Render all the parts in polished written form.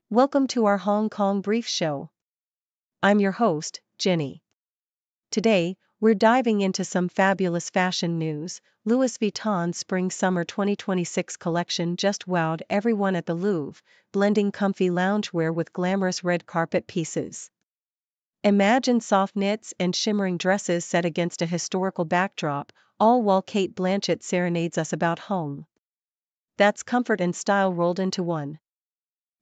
Welcome to our Hong Kong Brief Show. I'm your host, Jenny. Today, we're diving into some fabulous fashion news. Louis Vuitton's Spring-Summer 2026 collection just wowed everyone at the Louvre, blending comfy loungewear with glamorous red carpet pieces. Imagine soft knits and shimmering dresses set against a historical backdrop, all while Cate Blanchett serenades us about home. That's comfort and style rolled into one.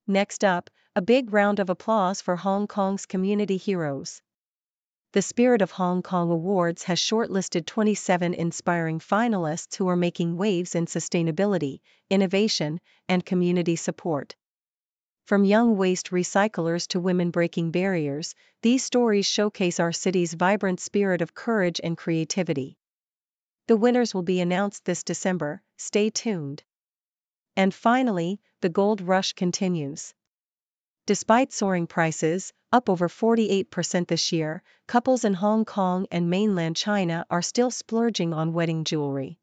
Next up, a big round of applause for Hong Kong's community heroes. The Spirit of Hong Kong Awards has shortlisted 27 inspiring finalists who are making waves in sustainability, innovation, and community support. From young waste recyclers to women breaking barriers, these stories showcase our city's vibrant spirit of courage and creativity. The winners will be announced this December, stay tuned. And finally, the gold rush continues. Despite soaring prices, up over 48% this year, couples in Hong Kong and mainland China are still splurging on wedding jewelry.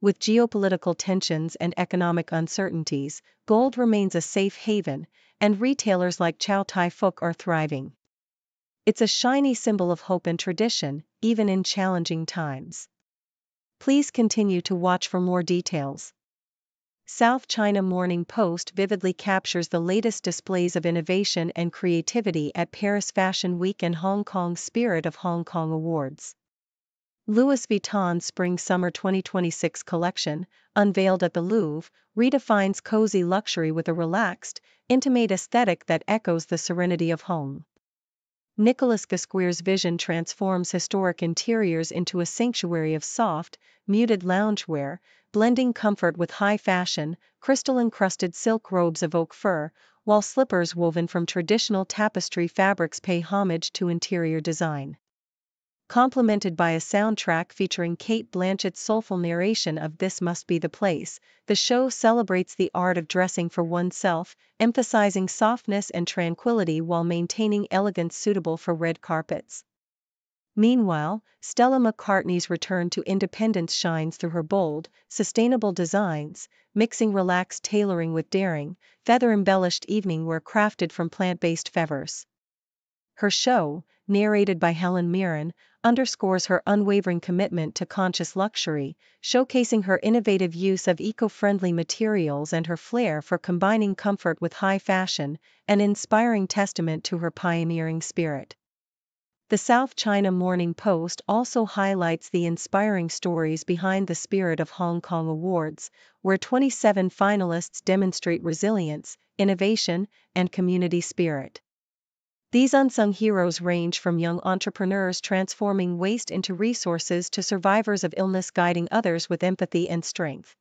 With geopolitical tensions and economic uncertainties, gold remains a safe haven, and retailers like Chow Tai Fook are thriving. It's a shiny symbol of hope and tradition, even in challenging times. Please continue to watch for more details. South China Morning Post vividly captures the latest displays of innovation and creativity at Paris Fashion Week and Hong Kong's Spirit of Hong Kong Awards. Louis Vuitton's Spring-Summer 2026 collection, unveiled at the Louvre, redefines cozy luxury with a relaxed, intimate aesthetic that echoes the serenity of home. Nicolas Ghesquière's vision transforms historic interiors into a sanctuary of soft, muted loungewear, blending comfort with high fashion. Crystal-encrusted silk robes evoke fur, while slippers woven from traditional tapestry fabrics pay homage to interior design. Complemented by a soundtrack featuring Cate Blanchett's soulful narration of "This Must Be the Place," the show celebrates the art of dressing for oneself, emphasizing softness and tranquility while maintaining elegance suitable for red carpets. Meanwhile, Stella McCartney's return to independence shines through her bold, sustainable designs, mixing relaxed tailoring with daring, feather-embellished evening wear crafted from plant-based fibers. Her show, narrated by Helen Mirren, underscores her unwavering commitment to conscious luxury, showcasing her innovative use of eco-friendly materials and her flair for combining comfort with high fashion, an inspiring testament to her pioneering spirit. The South China Morning Post also highlights the inspiring stories behind the Spirit of Hong Kong Awards, where 27 finalists demonstrate resilience, innovation, and community spirit. These unsung heroes range from young entrepreneurs transforming waste into resources to survivors of illness guiding others with empathy and strength.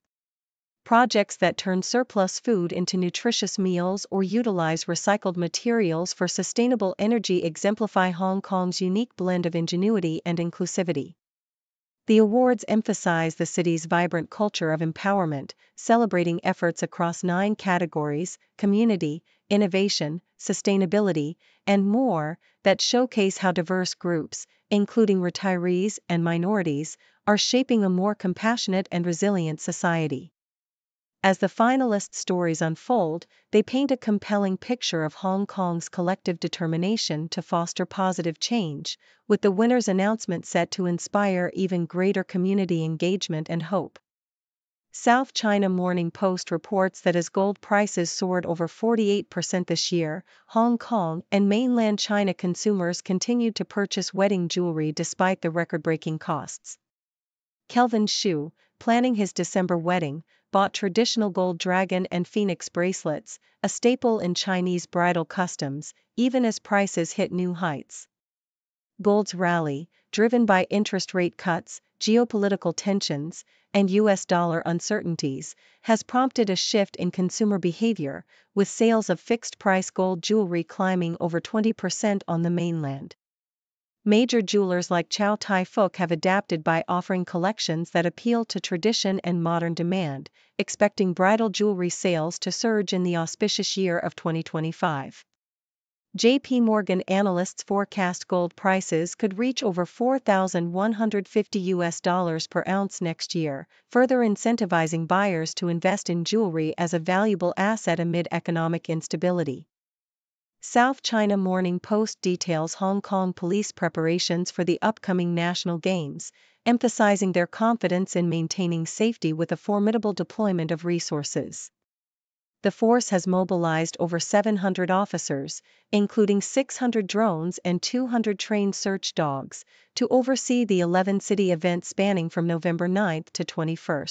Projects that turn surplus food into nutritious meals or utilize recycled materials for sustainable energy exemplify Hong Kong's unique blend of ingenuity and inclusivity. The awards emphasize the city's vibrant culture of empowerment, celebrating efforts across 9 categories: community, innovation, sustainability, and more, that showcase how diverse groups, including retirees and minorities, are shaping a more compassionate and resilient society. As the finalist stories unfold, they paint a compelling picture of Hong Kong's collective determination to foster positive change, with the winner's announcement set to inspire even greater community engagement and hope. South China Morning Post reports that as gold prices soared over 48% this year, Hong Kong and mainland China consumers continued to purchase wedding jewelry despite the record-breaking costs. Kelvin Xu, planning his December wedding, bought traditional gold dragon and phoenix bracelets, a staple in Chinese bridal customs, even as prices hit new heights. Gold's rally, driven by interest rate cuts, geopolitical tensions, and US dollar uncertainties, has prompted a shift in consumer behavior, with sales of fixed-price gold jewelry climbing over 20% on the mainland. Major jewelers like Chow Tai Fook have adapted by offering collections that appeal to tradition and modern demand, expecting bridal jewelry sales to surge in the auspicious year of 2025. JP Morgan analysts forecast gold prices could reach over $4,150 per ounce next year, further incentivizing buyers to invest in jewelry as a valuable asset amid economic instability. South China Morning Post details Hong Kong police preparations for the upcoming national games, emphasizing their confidence in maintaining safety with a formidable deployment of resources. The force has mobilized over 700 officers, including 600 drones and 200 trained search dogs, to oversee the 11-city event spanning from November 9 to 21.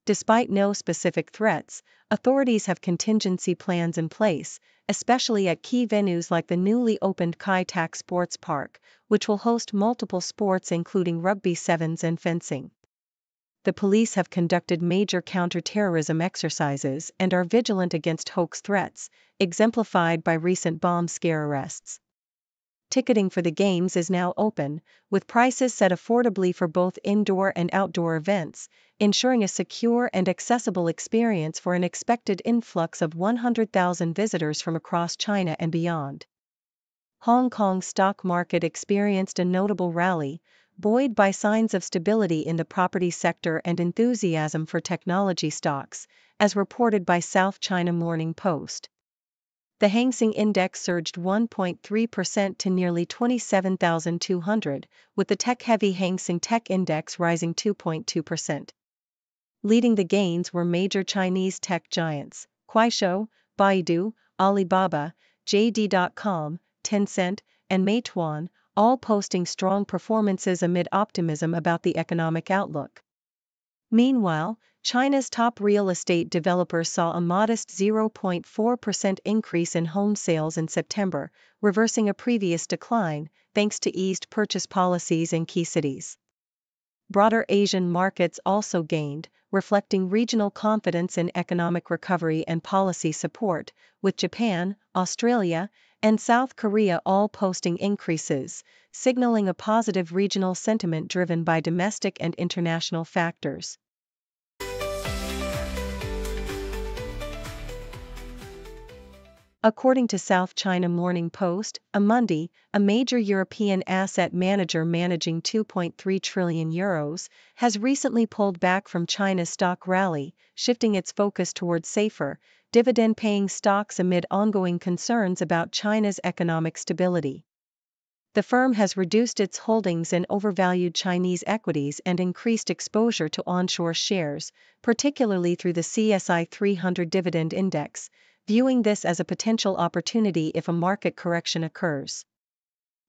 Despite no specific threats, authorities have contingency plans in place, especially at key venues like the newly opened Kai Tak Sports Park, which will host multiple sports including rugby sevens and fencing. The police have conducted major counter-terrorism exercises and are vigilant against hoax threats, exemplified by recent bomb scare arrests. Ticketing for the games is now open, with prices set affordably for both indoor and outdoor events, ensuring a secure and accessible experience for an expected influx of 100,000 visitors from across China and beyond. Hong Kong's stock market experienced a notable rally, buoyed by signs of stability in the property sector and enthusiasm for technology stocks, as reported by South China Morning Post. The Hang Seng Index surged 1.3% to nearly 27,200, with the tech-heavy Hang Seng Tech Index rising 2.2%. Leading the gains were major Chinese tech giants, Kuaishou, Baidu, Alibaba, JD.com, Tencent, and Meituan, all posting strong performances amid optimism about the economic outlook. Meanwhile, China's top real estate developers saw a modest 0.4% increase in home sales in September, reversing a previous decline, thanks to eased purchase policies in key cities. Broader Asian markets also gained, reflecting regional confidence in economic recovery and policy support, with Japan, Australia, and South Korea all posting increases, signaling a positive regional sentiment driven by domestic and international factors. According to South China Morning Post, Amundi, a major European asset manager managing €2.3 trillion, has recently pulled back from China's stock rally, shifting its focus towards safer, dividend-paying stocks amid ongoing concerns about China's economic stability. The firm has reduced its holdings in overvalued Chinese equities and increased exposure to onshore shares, particularly through the CSI 300 dividend index, viewing this as a potential opportunity if a market correction occurs.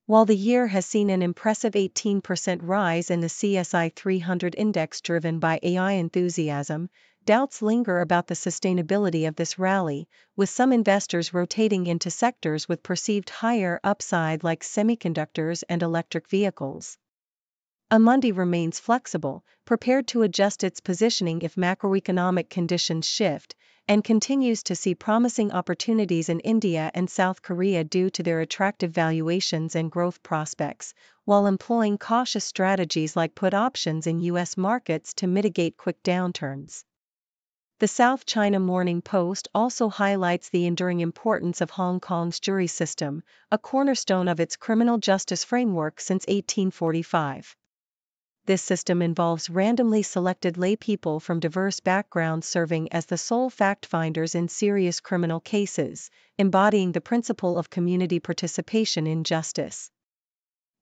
While the year has seen an impressive 18% rise in the CSI 300 index driven by AI enthusiasm, doubts linger about the sustainability of this rally, with some investors rotating into sectors with perceived higher upside like semiconductors and electric vehicles. Amundi remains flexible, prepared to adjust its positioning if macroeconomic conditions shift, and continues to see promising opportunities in India and South Korea due to their attractive valuations and growth prospects, while employing cautious strategies like put options in U.S. markets to mitigate quick downturns. The South China Morning Post also highlights the enduring importance of Hong Kong's jury system, a cornerstone of its criminal justice framework since 1845. This system involves randomly selected lay people from diverse backgrounds serving as the sole fact-finders in serious criminal cases, embodying the principle of community participation in justice.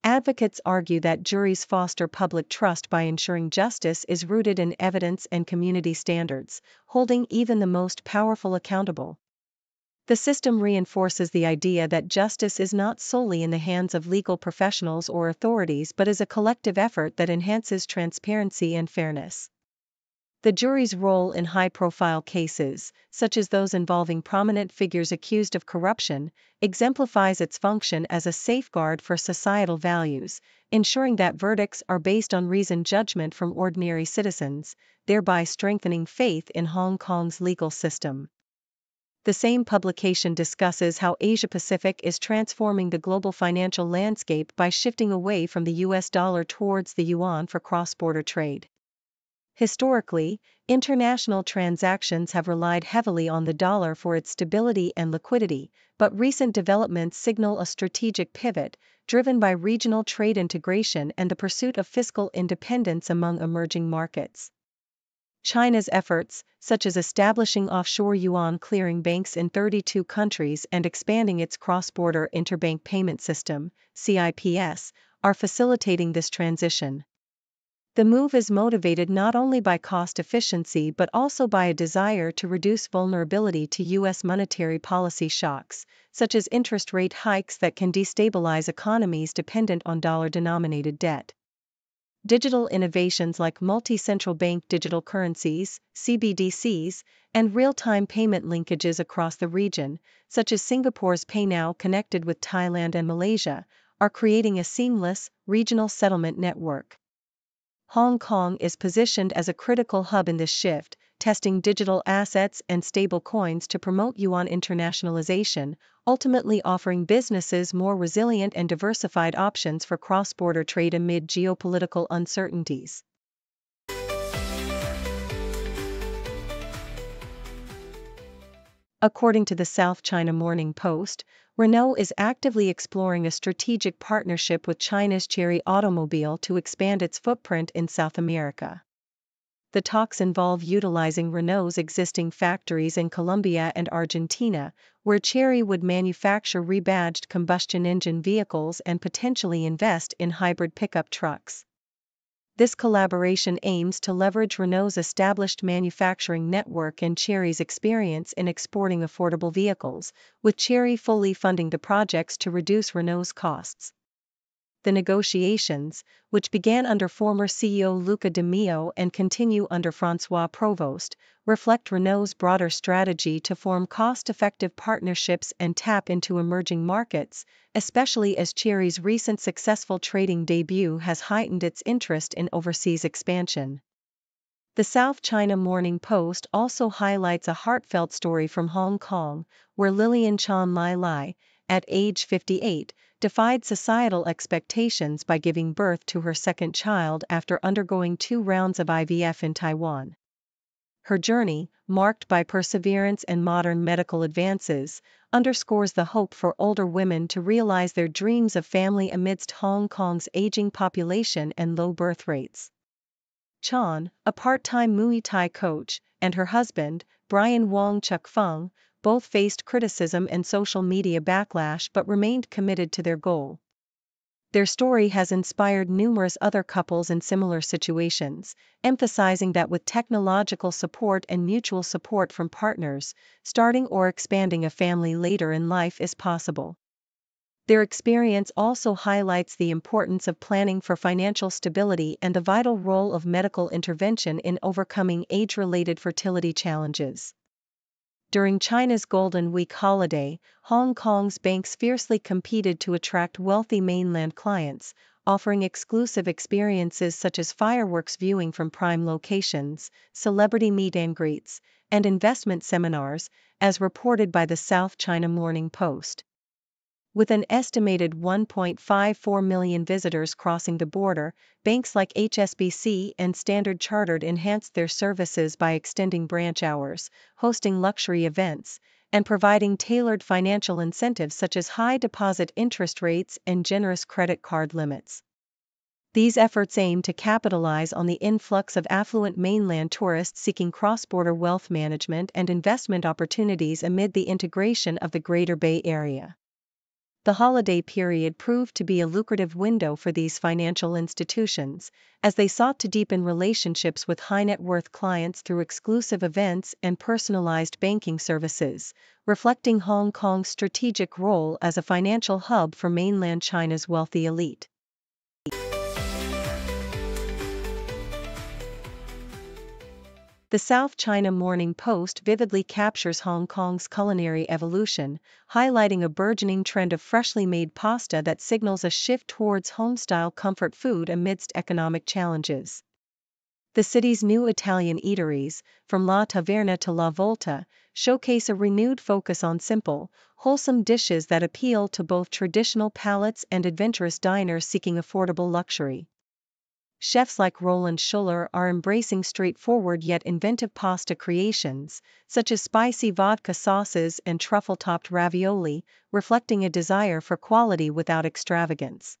Advocates argue that juries foster public trust by ensuring justice is rooted in evidence and community standards, holding even the most powerful accountable. The system reinforces the idea that justice is not solely in the hands of legal professionals or authorities but is a collective effort that enhances transparency and fairness. The jury's role in high-profile cases, such as those involving prominent figures accused of corruption, exemplifies its function as a safeguard for societal values, ensuring that verdicts are based on reasoned judgment from ordinary citizens, thereby strengthening faith in Hong Kong's legal system. The same publication discusses how Asia-Pacific is transforming the global financial landscape by shifting away from the US dollar towards the yuan for cross-border trade. Historically, international transactions have relied heavily on the dollar for its stability and liquidity, but recent developments signal a strategic pivot, driven by regional trade integration and the pursuit of fiscal independence among emerging markets. China's efforts, such as establishing offshore yuan clearing banks in 32 countries and expanding its cross-border interbank payment system, CIPS, are facilitating this transition. The move is motivated not only by cost efficiency but also by a desire to reduce vulnerability to U.S. monetary policy shocks, such as interest rate hikes that can destabilize economies dependent on dollar-denominated debt. Digital innovations like multi-central bank digital currencies, CBDCs, and real-time payment linkages across the region, such as Singapore's PayNow connected with Thailand and Malaysia, are creating a seamless, regional settlement network. Hong Kong is positioned as a critical hub in this shift, testing digital assets and stable coins to promote yuan internationalization, ultimately offering businesses more resilient and diversified options for cross-border trade amid geopolitical uncertainties. According to the South China Morning Post, Renault is actively exploring a strategic partnership with China's Chery Automobile to expand its footprint in South America. The talks involve utilizing Renault's existing factories in Colombia and Argentina, where Chery would manufacture rebadged combustion engine vehicles and potentially invest in hybrid pickup trucks. This collaboration aims to leverage Renault's established manufacturing network and Chery's experience in exporting affordable vehicles, with Chery fully funding the projects to reduce Renault's costs. The negotiations, which began under former CEO Luca de Meo and continue under François Provost, reflect Renault's broader strategy to form cost-effective partnerships and tap into emerging markets, especially as Chery's recent successful trading debut has heightened its interest in overseas expansion. The South China Morning Post also highlights a heartfelt story from Hong Kong, where Lillian Chan Lai Lai, at age 58, defied societal expectations by giving birth to her second child after undergoing 2 rounds of IVF in Taiwan. Her journey, marked by perseverance and modern medical advances, underscores the hope for older women to realize their dreams of family amidst Hong Kong's aging population and low birth rates. Chan, a part-time Muay Thai coach, and her husband, Brian Wong Chuk Fung, both faced criticism and social media backlash but remained committed to their goal. Their story has inspired numerous other couples in similar situations, emphasizing that with technological support and mutual support from partners, starting or expanding a family later in life is possible. Their experience also highlights the importance of planning for financial stability and the vital role of medical intervention in overcoming age-related fertility challenges. During China's Golden Week holiday, Hong Kong's banks fiercely competed to attract wealthy mainland clients, offering exclusive experiences such as fireworks viewing from prime locations, celebrity meet and greets, and investment seminars, as reported by the South China Morning Post. With an estimated 1.54 million visitors crossing the border, banks like HSBC and Standard Chartered enhanced their services by extending branch hours, hosting luxury events, and providing tailored financial incentives such as high deposit interest rates and generous credit card limits. These efforts aim to capitalize on the influx of affluent mainland tourists seeking cross-border wealth management and investment opportunities amid the integration of the Greater Bay Area. The holiday period proved to be a lucrative window for these financial institutions, as they sought to deepen relationships with high-net-worth clients through exclusive events and personalized banking services, reflecting Hong Kong's strategic role as a financial hub for mainland China's wealthy elite. The South China Morning Post vividly captures Hong Kong's culinary evolution, highlighting a burgeoning trend of freshly made pasta that signals a shift towards home-style comfort food amidst economic challenges. The city's new Italian eateries, from La Taverna to La Volta, showcase a renewed focus on simple, wholesome dishes that appeal to both traditional palates and adventurous diners seeking affordable luxury. chefs like Roland Schuller are embracing straightforward yet inventive pasta creations, such as spicy vodka sauces and truffle-topped ravioli, reflecting a desire for quality without extravagance.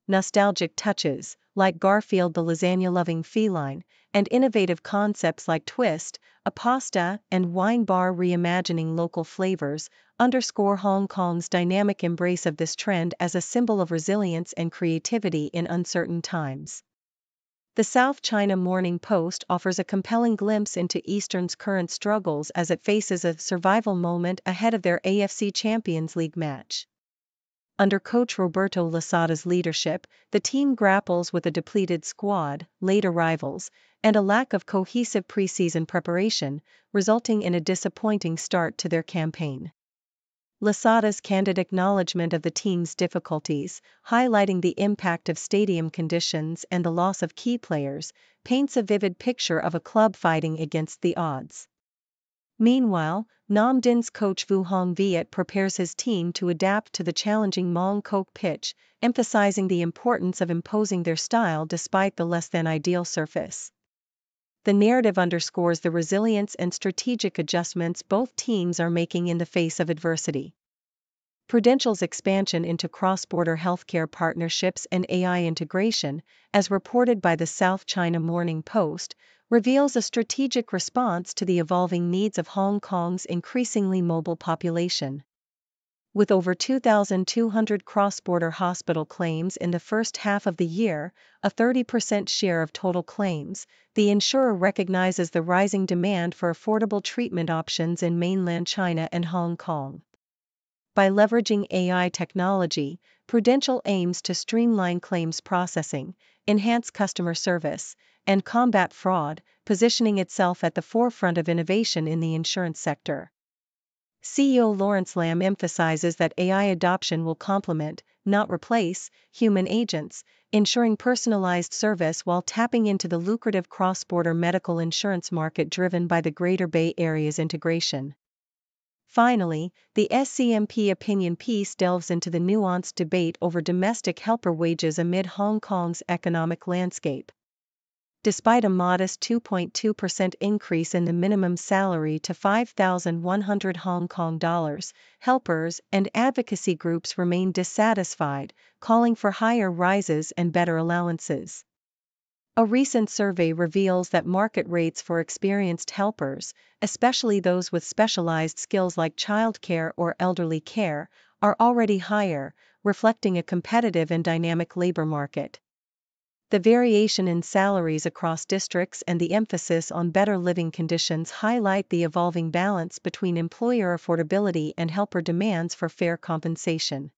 Nostalgic touches, like Garfield the lasagna-loving feline, and innovative concepts like Twist, a pasta and wine bar reimagining local flavors, underscore Hong Kong's dynamic embrace of this trend as a symbol of resilience and creativity in uncertain times. The South China Morning Post offers a compelling glimpse into Eastern's current struggles as it faces a survival moment ahead of their AFC Champions League match. Under coach Roberto Losada's leadership, the team grapples with a depleted squad, late arrivals, and a lack of cohesive preseason preparation, resulting in a disappointing start to their campaign. Losada's candid acknowledgement of the team's difficulties, highlighting the impact of stadium conditions and the loss of key players, paints a vivid picture of a club fighting against the odds. Meanwhile, Nam Din's coach Vu Hong Viet prepares his team to adapt to the challenging Mong Kok pitch, emphasizing the importance of imposing their style despite the less-than-ideal surface. The narrative underscores the resilience and strategic adjustments both teams are making in the face of adversity. Prudential's expansion into cross-border healthcare partnerships and AI integration, as reported by the South China Morning Post, reveals a strategic response to the evolving needs of Hong Kong's increasingly mobile population. With over 2,200 cross-border hospital claims in the first half of the year, a 30% share of total claims, the insurer recognizes the rising demand for affordable treatment options in mainland China and Hong Kong. By leveraging AI technology, Prudential aims to streamline claims processing, enhance customer service, and combat fraud, positioning itself at the forefront of innovation in the insurance sector. CEO Lawrence Lam emphasizes that AI adoption will complement, not replace, human agents, ensuring personalized service while tapping into the lucrative cross-border medical insurance market driven by the Greater Bay Area's integration. Finally, the SCMP opinion piece delves into the nuanced debate over domestic helper wages amid Hong Kong's economic landscape. Despite a modest 2.2% increase in the minimum salary to 5,100 Hong Kong dollars, helpers and advocacy groups remain dissatisfied, calling for higher rises and better allowances. A recent survey reveals that market rates for experienced helpers, especially those with specialized skills like childcare or elderly care, are already higher, reflecting a competitive and dynamic labor market. The variation in salaries across districts and the emphasis on better living conditions highlight the evolving balance between employer affordability and helper demands for fair compensation.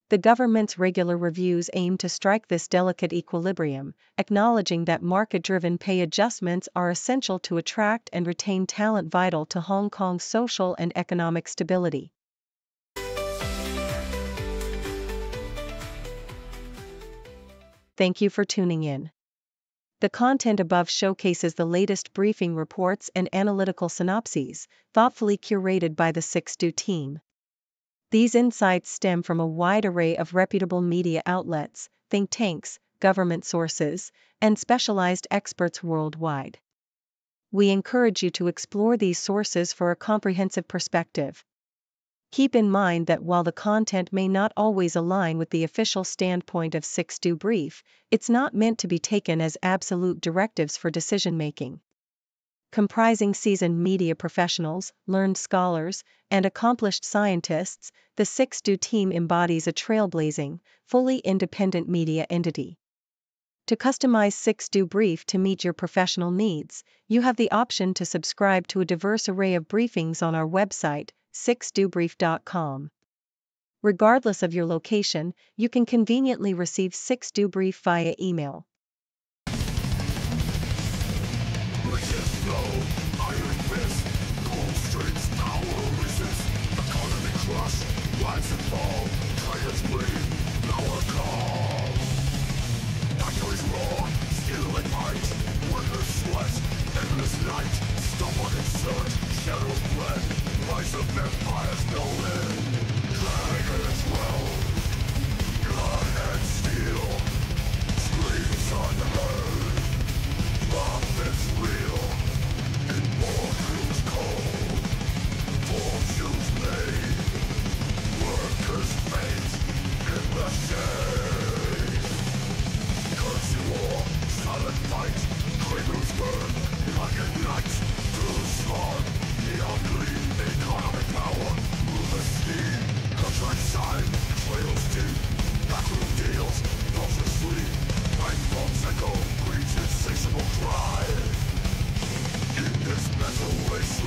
The government's regular reviews aim to strike this delicate equilibrium, acknowledging that market-driven pay adjustments are essential to attract and retain talent vital to Hong Kong's social and economic stability. Thank you for tuning in. The content above showcases the latest briefing reports and analytical synopses, thoughtfully curated by the 6Do team. These insights stem from a wide array of reputable media outlets, think tanks, government sources, and specialized experts worldwide. We encourage you to explore these sources for a comprehensive perspective. Keep in mind that while the content may not always align with the official standpoint of 6Do Brief, it's not meant to be taken as absolute directives for decision-making. Comprising seasoned media professionals, learned scholars, and accomplished scientists, the 6Do team embodies a trailblazing, fully independent media entity. To customize 6Do Brief to meet your professional needs, you have the option to subscribe to a diverse array of briefings on our website, 6dobrief.com. Regardless of your location, you can conveniently receive 6Do Brief via email. Rise and fall, tyrants bleed, power calm. Factories roar, steel and might, workers sweat, endless night. Stubborn and surge, shadows bled, rise of empires no end. Dragons roll, blood and steel, screams on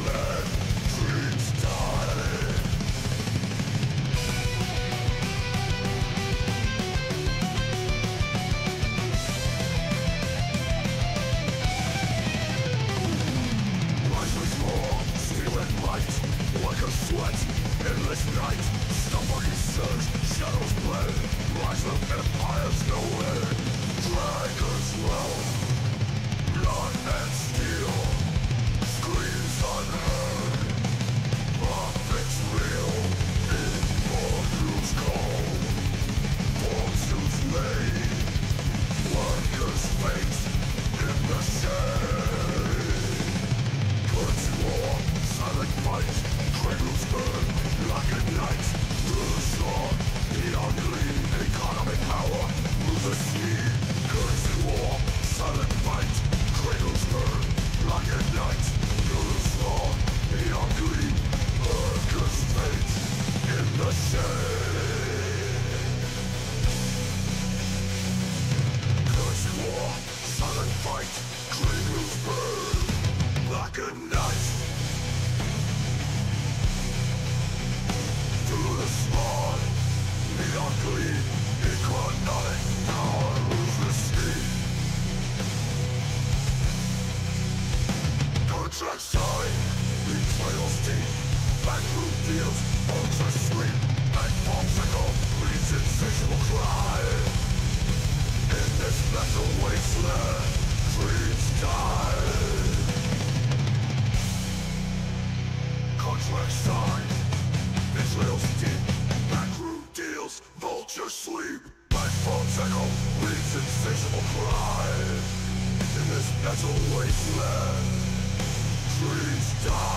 wasteland, dreams die. Life is long, stealing light, like a sweat, endless night. Somebody search, shadows blend, rise of empires no end. Dragons roll, blood and steel, screams unheard. Prophets real, immortals call, fortunes made, workers' fate in the shade. Curtain war, silent fight, cradles burn, black at night. Through the storm, the ugly economic power, move the sea. Curtain war, silent fight, cradles burn, black at night. Through the storm, the ugly workers' fate in the shade. Curtain war, silent fight, cradles burn, black at night. Through the spawn, the ugly economic power moves the sea. Contracts signed, betrayals deep, backroom deals, ultra sweep, and popsicle leads insatiable crime. In this metal wasteland, dreams die. Contracts signed, betrayals deep, backroom deals, vulture sleep, and popsicle leads insatiable crime. In this metal wasteland, dreams die.